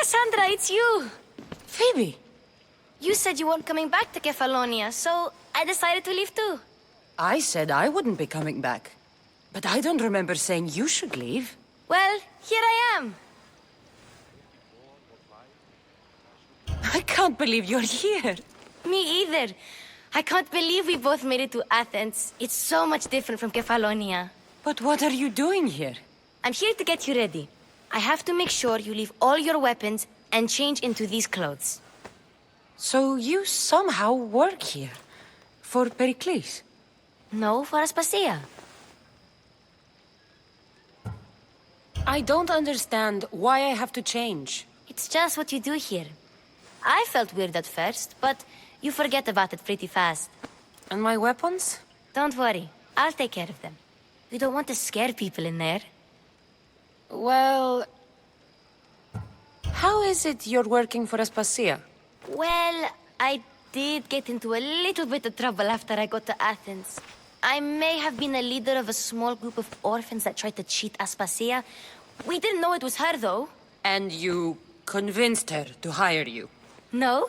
Cassandra, it's you! Phoebe! You said you weren't coming back to Kefalonia, so I decided to leave too. I said I wouldn't be coming back. But I don't remember saying you should leave. Well, here I am. I can't believe you're here. Me either. I can't believe we both made it to Athens. It's so much different from Kefalonia. But what are you doing here? I'm here to get you ready. I have to make sure you leave all your weapons and change into these clothes. So you somehow work here? For Perikles? No, for Aspasia. I don't understand why I have to change. It's just what you do here. I felt weird at first, but you forget about it pretty fast. And my weapons? Don't worry, I'll take care of them. You don't want to scare people in there. Well... How is it you're working for Aspasia? Well, I did get into a little bit of trouble after I got to Athens. I may have been a leader of a small group of orphans that tried to cheat Aspasia. We didn't know it was her, though. And you convinced her to hire you? No,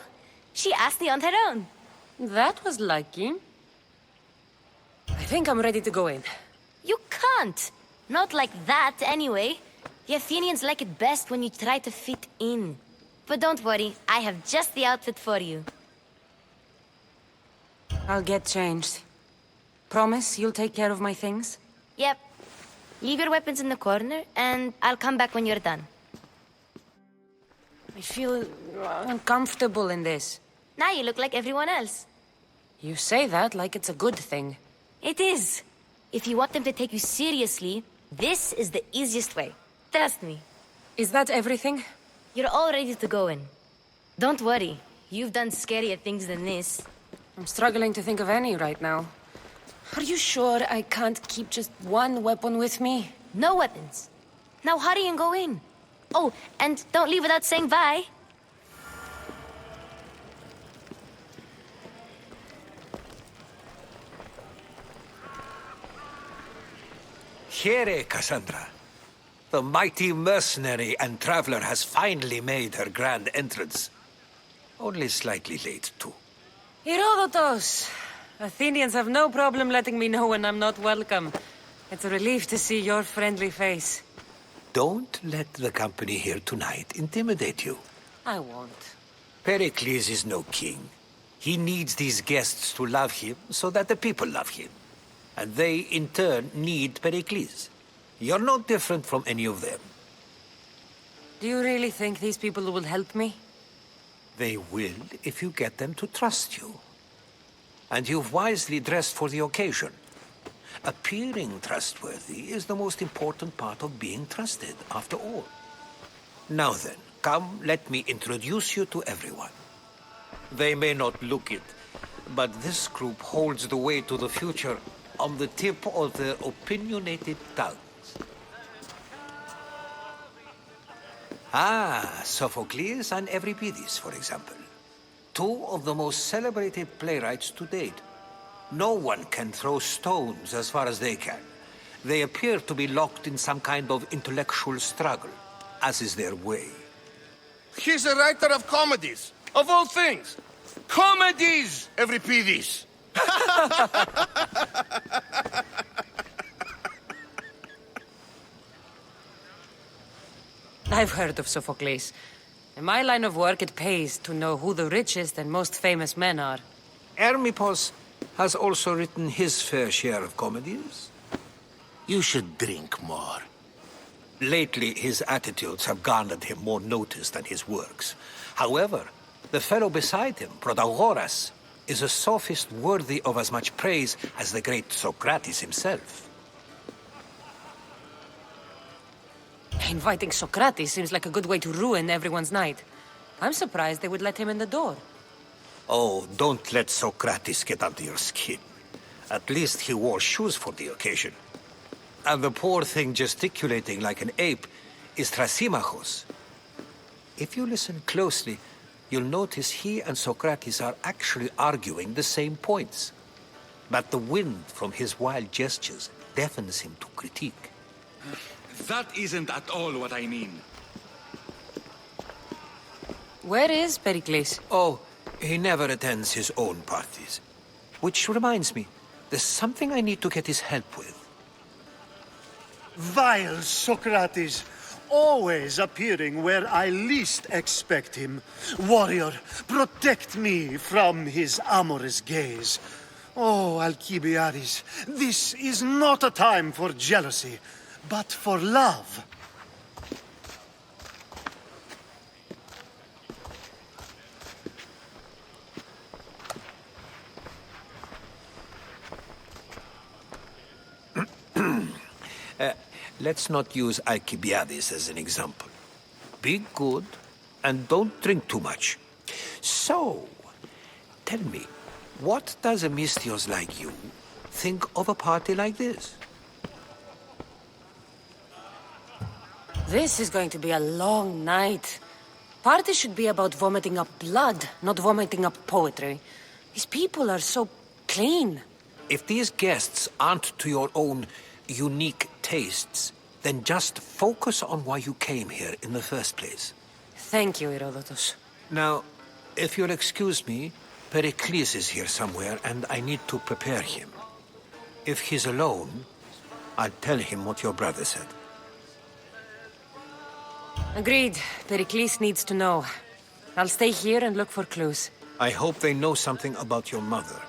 she asked me on her own. That was lucky. I think I'm ready to go in. You can't. Not like that, anyway. The Athenians like it best when you try to fit in. But don't worry, I have just the outfit for you. I'll get changed. Promise you'll take care of my things? Yep. Leave your weapons in the corner, and I'll come back when you're done. I feel uncomfortable in this. Now you look like everyone else. You say that like it's a good thing. It is. If you want them to take you seriously, this is the easiest way. Trust me. Is that everything? You're all ready to go in. Don't worry. You've done scarier things than this. I'm struggling to think of any right now. Are you sure I can't keep just one weapon with me? No weapons. Now hurry and go in. Oh, and don't leave without saying bye. Here, Cassandra. The mighty mercenary and traveler has finally made her grand entrance. Only slightly late, too. Herodotos! Athenians have no problem letting me know when I'm not welcome. It's a relief to see your friendly face. Don't let the company here tonight intimidate you. I won't. Pericles is no king. He needs these guests to love him so that the people love him. And they, in turn, need Pericles. You're no different from any of them. Do you really think these people will help me? They will if you get them to trust you. And you've wisely dressed for the occasion. Appearing trustworthy is the most important part of being trusted, after all. Now then, come, let me introduce you to everyone. They may not look it, but this group holds the way to the future on the tip of their opinionated tongues. Ah, Sophocles and Euripides, for example. Two of the most celebrated playwrights to date. No one can throw stones as far as they can. They appear to be locked in some kind of intellectual struggle, as is their way. He's a writer of comedies, of all things. Comedies, Euripides! I've heard of Sophocles. In my line of work, it pays to know who the richest and most famous men are. Hermippos has also written his fair share of comedies. You should drink more. Lately, his attitudes have garnered him more notice than his works. However, the fellow beside him, Protagoras, is a sophist worthy of as much praise as the great Socrates himself. Inviting Socrates seems like a good way to ruin everyone's night. I'm surprised they would let him in the door. Oh, don't let Socrates get under your skin. At least he wore shoes for the occasion. And the poor thing gesticulating like an ape is Thrasymachos. If you listen closely, you'll notice he and Socrates are actually arguing the same points. But the wind from his wild gestures deafens him to critique. That isn't at all what I mean. Where is Perikles? Oh, he never attends his own parties. Which reminds me, there's something I need to get his help with. Vile Socrates, always appearing where I least expect him. Warrior, protect me from his amorous gaze. Oh, Alcibiades, this is not a time for jealousy, but for love. Let's not use Alcibiades as an example. Be good, and don't drink too much. So, tell me, what does a Mystios like you think of a party like this? This is going to be a long night. Party should be about vomiting up blood, not vomiting up poetry. These people are so clean. If these guests aren't to your own unique tastes, then just focus on why you came here in the first place. Thank you, Herodotus. Now, if you'll excuse me, Perikles is here somewhere, and I need to prepare him. If he's alone, I'll tell him what your brother said. Agreed. Perikles needs to know. I'll stay here and look for clues. I hope they know something about your mother.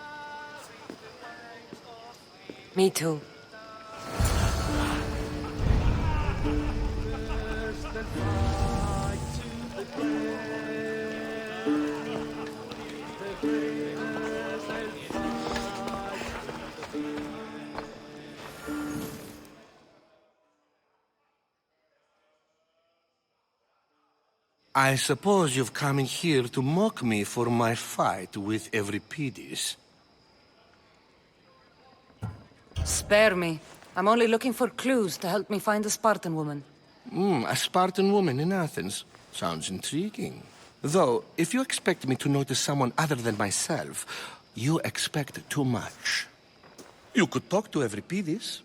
Me too. I suppose you've come in here to mock me for my fight with Euripides. Spare me. I'm only looking for clues to help me find a Spartan woman. A Spartan woman in Athens. Sounds intriguing. Though, if you expect me to notice someone other than myself, you expect too much. You could talk to Euripides.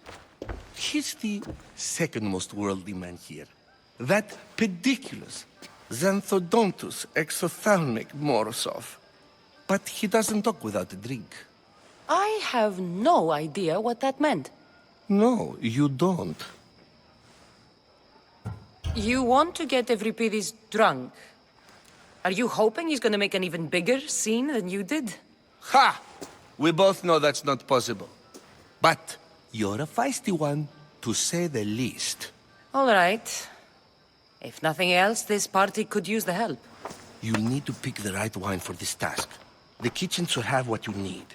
He's the second most worldly man here. That pediculous, xanthodontus exophthalmic Morosov. But he doesn't talk without a drink. I have no idea what that meant. No, you don't. You want to get Euripides drunk? Are you hoping he's gonna make an even bigger scene than you did? Ha! We both know that's not possible. But you're a feisty one, to say the least. All right. If nothing else, this party could use the help. You'll need to pick the right wine for this task. The kitchen should have what you need.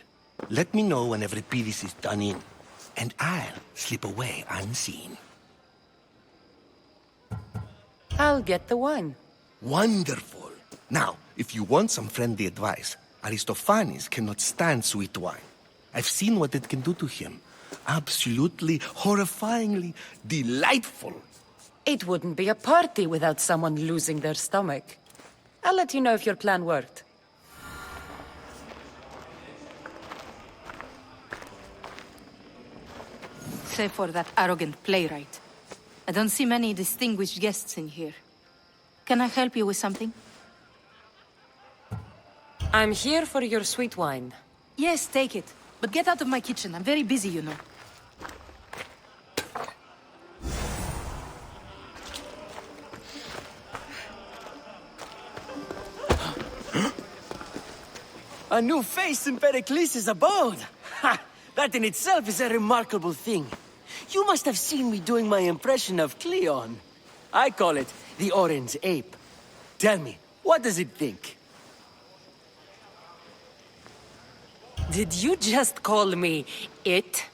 Let me know when Euripides is done in, and I'll slip away unseen. I'll get the wine. Wonderful. Now, if you want some friendly advice, Aristophanes cannot stand sweet wine. I've seen what it can do to him. Absolutely, horrifyingly delightful. It wouldn't be a party without someone losing their stomach. I'll let you know if your plan worked. Save for that arrogant playwright. I don't see many distinguished guests in here. Can I help you with something? I'm here for your sweet wine. Yes, take it. But get out of my kitchen. I'm very busy, you know. A new face in Perikles' abode! Ha! That in itself is a remarkable thing. You must have seen me doing my impression of Cleon. I call it the orange ape. Tell me, what does it think? Did you just call me it?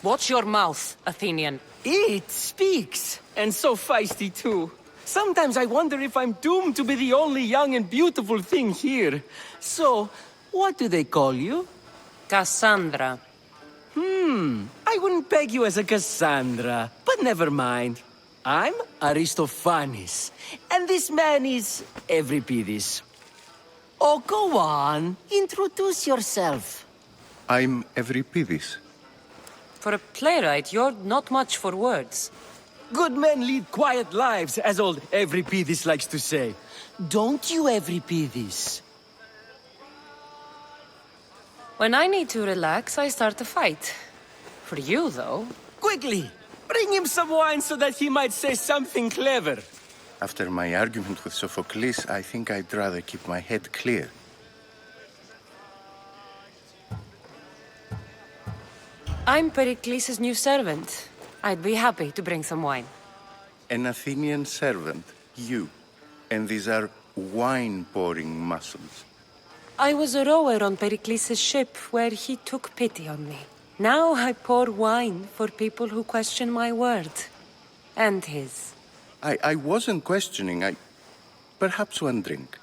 Watch your mouth, Athenian. It speaks, and so feisty too. Sometimes I wonder if I'm doomed to be the only young and beautiful thing here. So, what do they call you? Cassandra. I wouldn't peg you as a Cassandra, but never mind. I'm Aristophanes, and this man is Euripides. Oh, go on. Introduce yourself. I'm Euripides. For a playwright, you're not much for words. Good men lead quiet lives, as old Evripidis likes to say. Don't you, Evripidis? When I need to relax, I start a fight. For you, though. Quickly! Bring him some wine so that he might say something clever. After my argument with Sophocles, I think I'd rather keep my head clear. I'm Perikles' new servant. I'd be happy to bring some wine. An Athenian servant, you. And these are wine-pouring muscles. I was a rower on Perikles' ship where he took pity on me. Now I pour wine for people who question my word. And his. I wasn't questioning. Perhaps one drink.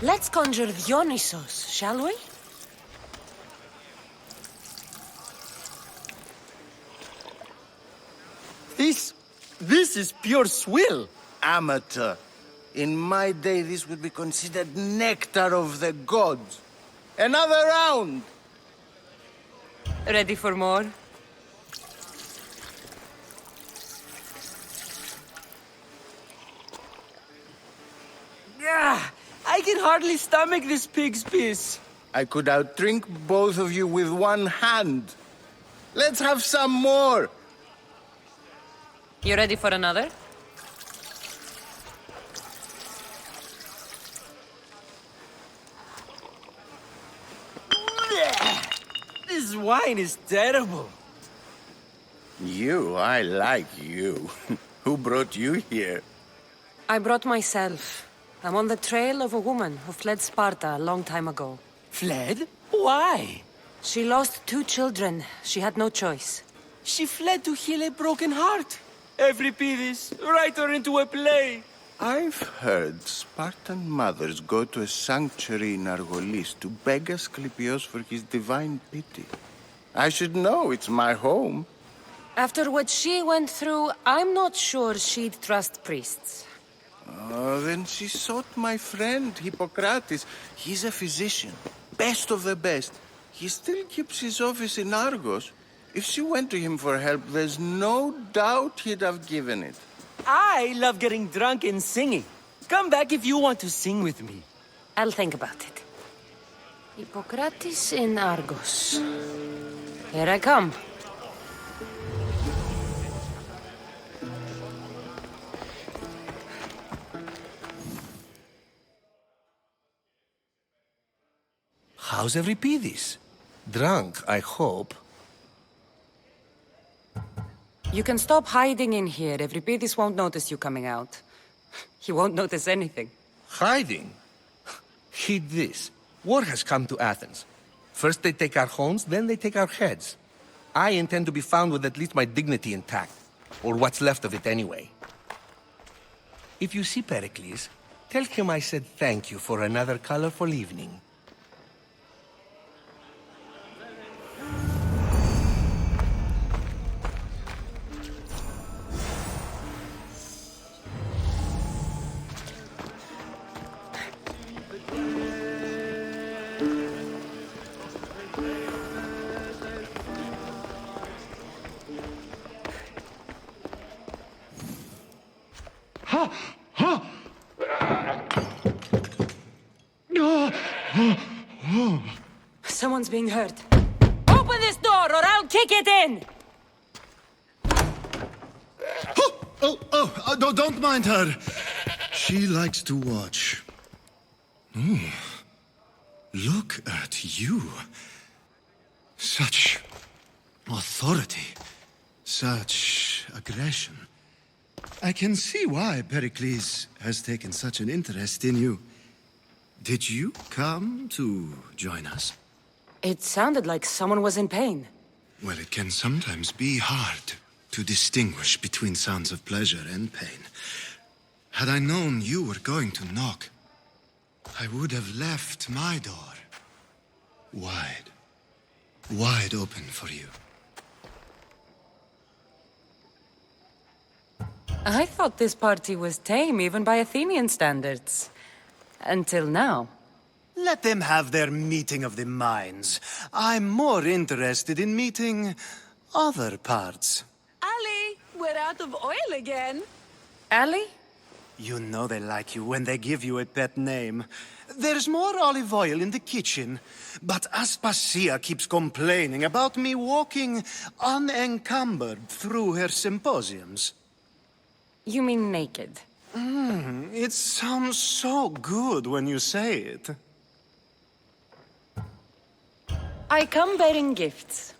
Let's conjure Dionysos, shall we? This is pure swill. Amateur. In my day, this would be considered nectar of the gods. Another round! Ready for more? I can hardly stomach this pig's piss. I could outdrink both of you with one hand. Let's have some more! You ready for another? This wine is terrible. I like you. Who brought you here? I brought myself. I'm on the trail of a woman who fled Sparta a long time ago. Fled? Why? She lost 2 children. She had no choice. She fled to heal a broken heart. Evripidis, write her into a play. I've heard Spartan mothers go to a sanctuary in Argolis to beg Asclepios for his divine pity. I should know, it's my home. After what she went through, I'm not sure she'd trust priests. Oh, then she sought my friend, Hippocrates. He's a physician, best of the best. He still keeps his office in Argos. If she went to him for help, there's no doubt he'd have given it. I love getting drunk and singing. Come back if you want to sing with me. I'll think about it. Hippocrates in Argos. Here I come. How's Evripidis? Drunk, I hope. You can stop hiding in here. Evripidis won't notice you coming out. He won't notice anything. Hiding? Heed this. War has come to Athens. First they take our homes, then they take our heads. I intend to be found with at least my dignity intact. Or what's left of it anyway. If you see Perikles, tell him I said thank you for another colorful evening. Someone's being hurt. Open this door or I'll kick it in! Don't mind her. She likes to watch. Look at you. Such authority. Such aggression. I can see why Pericles has taken such an interest in you. Did you come to join us? It sounded like someone was in pain. Well, it can sometimes be hard to distinguish between sounds of pleasure and pain. Had I known you were going to knock, I would have left my door wide open for you. I thought this party was tame even by Athenian standards. Until now. Let them have their meeting of the minds. I'm more interested in meeting other parts. Ali, we're out of oil again. Ali? You know they like you when they give you a pet name. There's more olive oil in the kitchen, but Aspasia keeps complaining about me walking unencumbered through her symposiums. You mean naked? It sounds so good when you say it. I come bearing gifts.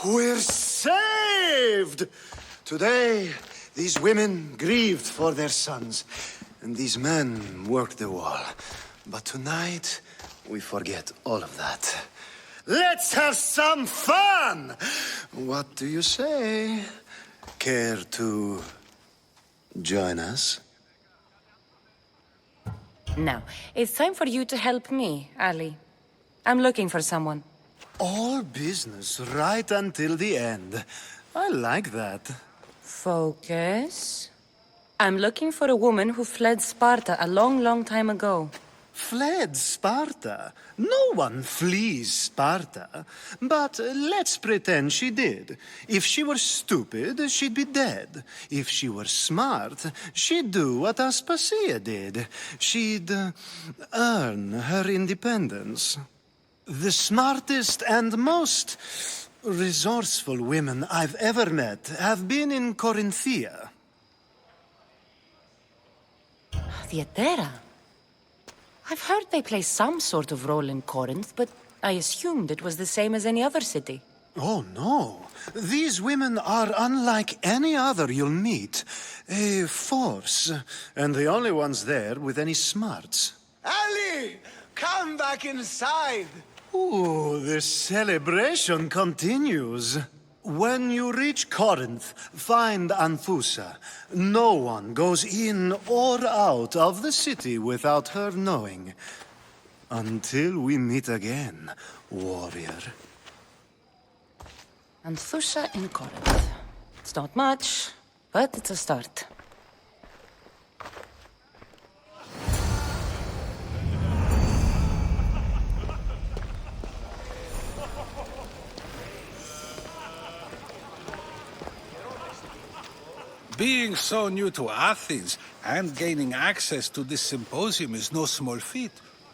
We're saved! Today, these women grieved for their sons, and these men worked the wall. But tonight, we forget all of that. Let's have some fun! What do you say? Care to join us? Now, it's time for you to help me, Ali. I'm looking for someone. All business right until the end. I like that. Focus. I'm looking for a woman who fled Sparta a long, long time ago. Fled Sparta? No one flees Sparta. But let's pretend she did. If she were stupid, she'd be dead. If she were smart, she'd do what Aspasia did. She'd earn her independence. The smartest and most resourceful women I've ever met have been in Corinthia. Theatera? I've heard they play some sort of role in Corinth, but I assumed it was the same as any other city. Oh, no. These women are unlike any other you'll meet. A force, and the only ones there with any smarts. Ali! Come back inside! Ooh, the celebration continues. When you reach Corinth, find Anfusa. No one goes in or out of the city without her knowing. Until we meet again, warrior. Anthusa in Corinth. It's not much, but it's a start. Being so new to Athens and gaining access to this symposium is no small feat.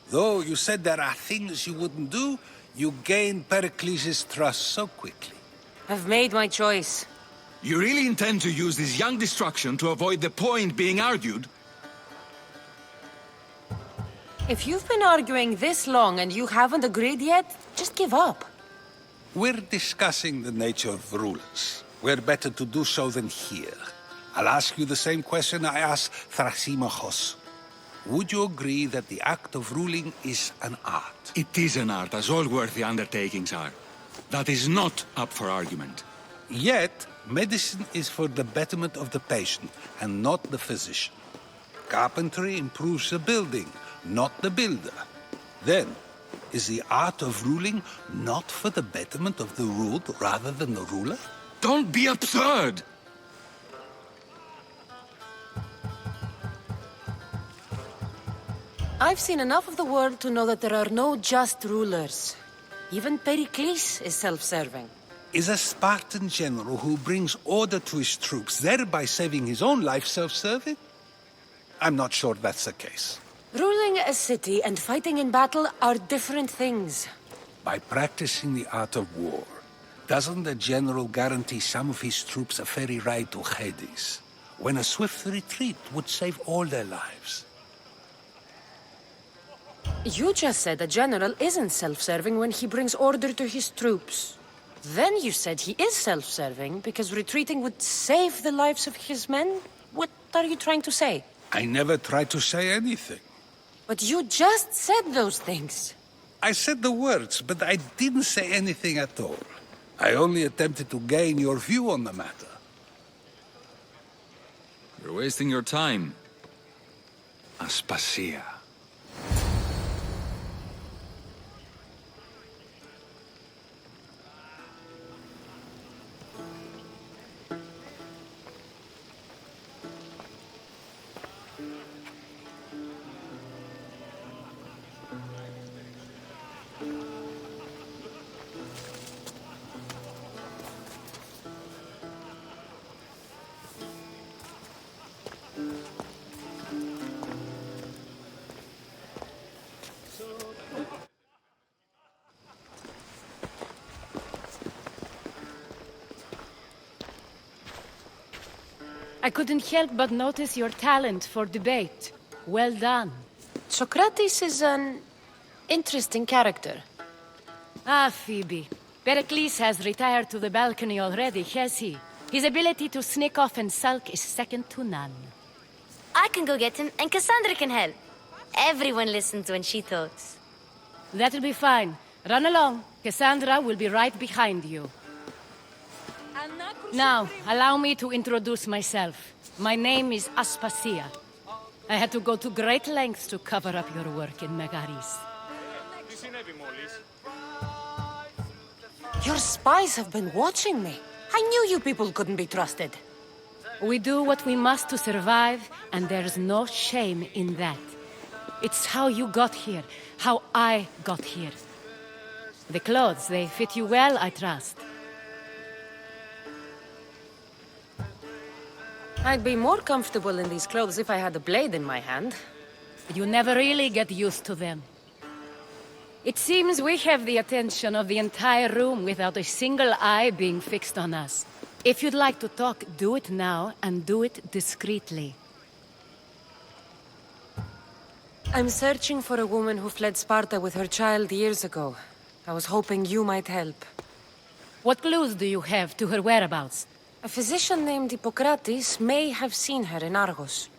Though you said there are things you wouldn't do, you gained Perikles' trust so quickly. I've made my choice. You really intend to use this young destruction to avoid the point being argued? If you've been arguing this long and you haven't agreed yet, just give up. We're discussing the nature of rulers. Where better to do so than here? I'll ask you the same question I asked Thrasymachos. Would you agree that the act of ruling is an art? It is an art, as all worthy undertakings are. That is not up for argument. Yet, medicine is for the betterment of the patient and not the physician. Carpentry improves the building, not the builder. Then, is the art of ruling not for the betterment of the ruled rather than the ruler? Don't be absurd! I've seen enough of the world to know that there are no just rulers. Even Perikles is self-serving. Is a Spartan general who brings order to his troops, thereby saving his own life, self-serving? I'm not sure that's the case. Ruling a city and fighting in battle are different things. By practicing the art of war, doesn't the general guarantee some of his troops a ferry ride to Hades, when a swift retreat would save all their lives? You just said a general isn't self-serving when he brings order to his troops. Then you said he is self-serving because retreating would save the lives of his men? What are you trying to say? I never tried to say anything. But you just said those things. I said the words, but I didn't say anything at all. I only attempted to gain your view on the matter. You're wasting your time. Aspasia. I couldn't help but notice your talent for debate. Well done. Socrates is an interesting character. Ah, Phoebe. Perikles has retired to the balcony already, has he? His ability to sneak off and sulk is second to none. I can go get him, and Cassandra can help. Everyone listens when she talks. That'll be fine. Run along. Cassandra will be right behind you. Now, allow me to introduce myself. My name is Aspasia. I had to go to great lengths to cover up your work in Megaris. Your spies have been watching me. I knew you people couldn't be trusted. We do what we must to survive, and there's no shame in that. It's how you got here, how I got here. The clothes, they fit you well, I trust. I'd be more comfortable in these clothes if I had a blade in my hand. You never really get used to them. It seems we have the attention of the entire room without a single eye being fixed on us. If you'd like to talk, do it now, and do it discreetly. I'm searching for a woman who fled Sparta with her child years ago. I was hoping you might help. What clues do you have to her whereabouts? A physician named Hippocrates may have seen her in Argos.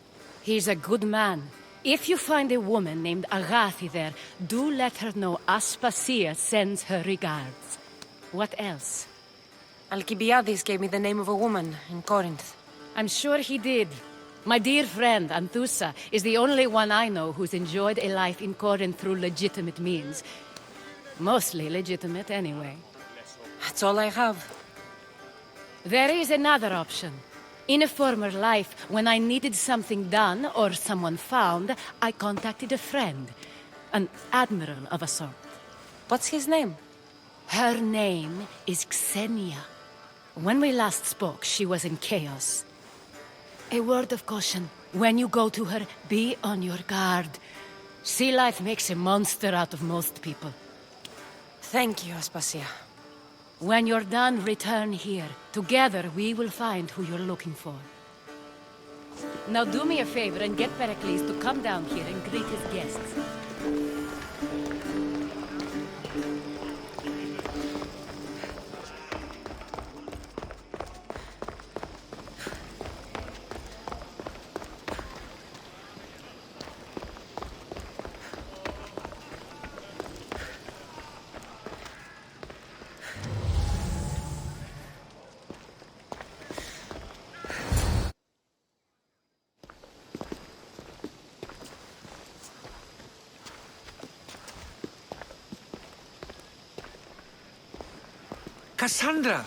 He's a good man. If you find a woman named Agathi there, do let her know Aspasia sends her regards. What else? Alcibiades gave me the name of a woman in Corinth. I'm sure he did. My dear friend, Anthusa, is the only one I know who's enjoyed a life in Corinth through legitimate means. Mostly legitimate, anyway. That's all I have. There is another option. In a former life, when I needed something done or someone found, I contacted a friend. An admiral of a sort. What's his name? Her name is Xenia. When we last spoke, she was in chaos. A word of caution. When you go to her, be on your guard. Sea life makes a monster out of most people. Thank you, Aspasia. When you're done, return here. Together, we will find who you're looking for. Now do me a favor and get Perikles to come down here and greet his guests. Cassandra!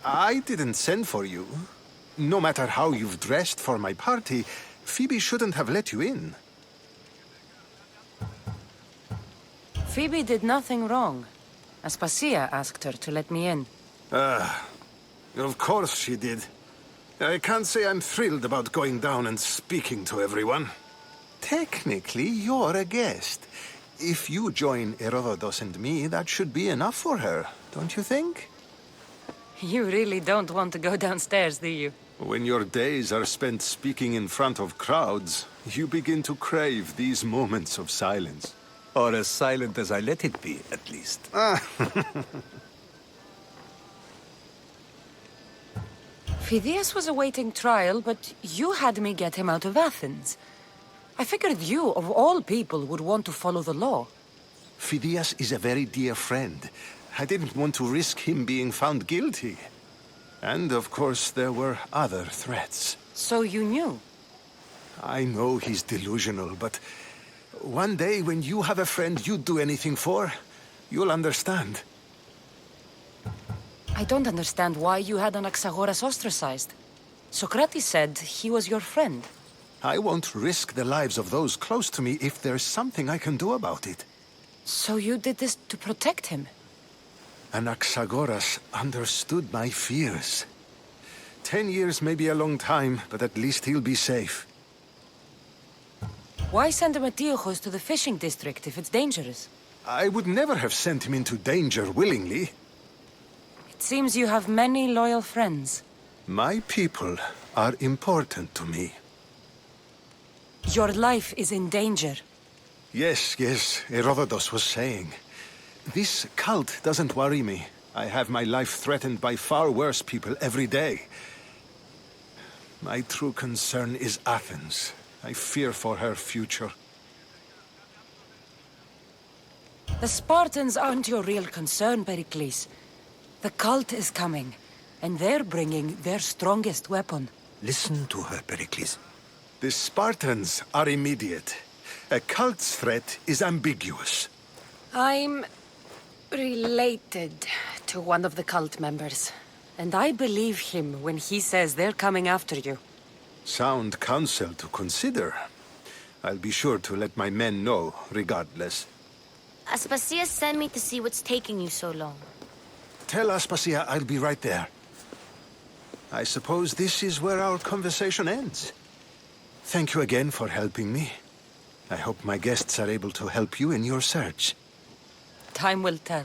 I didn't send for you. No matter how you've dressed for my party, Phoebe shouldn't have let you in. Phoebe did nothing wrong. Aspasia asked her to let me in. Of course she did. I can't say I'm thrilled about going down and speaking to everyone. Technically, you're a guest. If you join Herodotus and me, that should be enough for her, don't you think? You really don't want to go downstairs, do you? When your days are spent speaking in front of crowds, you begin to crave these moments of silence. Or as silent as I let it be, at least. Phidias was awaiting trial, but you had me get him out of Athens. I figured you, of all people, would want to follow the law. Phidias is a very dear friend. I didn't want to risk him being found guilty. And, of course, there were other threats. So you knew? I know he's delusional, but one day when you have a friend you'd do anything for, you'll understand. I don't understand why you had Anaxagoras ostracized. Socrates said he was your friend. I won't risk the lives of those close to me if there's something I can do about it. So you did this to protect him? Anaxagoras understood my fears. 10 years may be a long time, but at least he'll be safe. Why send Antiochos to the fishing district if it's dangerous? I would never have sent him into danger willingly. It seems you have many loyal friends. My people are important to me. Your life is in danger. Yes, Herodotus was saying. This cult doesn't worry me. I have my life threatened by far worse people every day. My true concern is Athens. I fear for her future. The Spartans aren't your real concern, Perikles. The cult is coming, and they're bringing their strongest weapon. Listen to her, Perikles. The Spartans are immediate. A cult's threat is ambiguous. I'm related to one of the cult members, and I believe him when he says they're coming after you. Sound counsel to consider. I'll be sure to let my men know, regardless. Aspasia sent me to see what's taking you so long. Tell Aspasia I'll be right there. I suppose this is where our conversation ends. Thank you again for helping me. I hope my guests are able to help you in your search. Time will tell.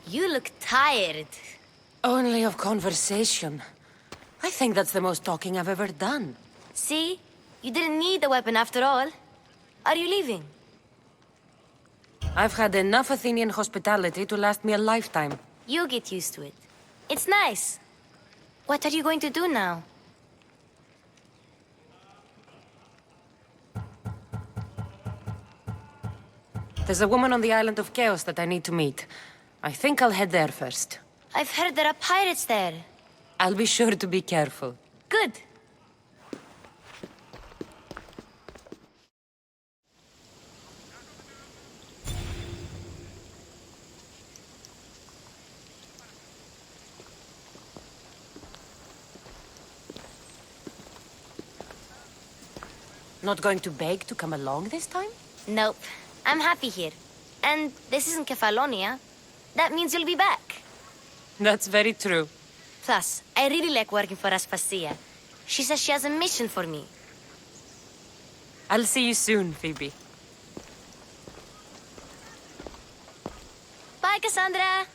You look tired. Only of conversation. I think that's the most talking I've ever done. See? You didn't need the weapon after all. Are you leaving? I've had enough Athenian hospitality to last me a lifetime. You get used to it. It's nice. What are you going to do now? There's a woman on the island of Chaos that I need to meet. I think I'll head there first. I've heard there are pirates there. I'll be sure to be careful. Good. Not going to beg to come along this time? Nope. I'm happy here. And this isn't Kefalonia. That means you'll be back. That's very true. Plus, I really like working for Aspasia. She says she has a mission for me. I'll see you soon, Phoebe. Bye, Cassandra!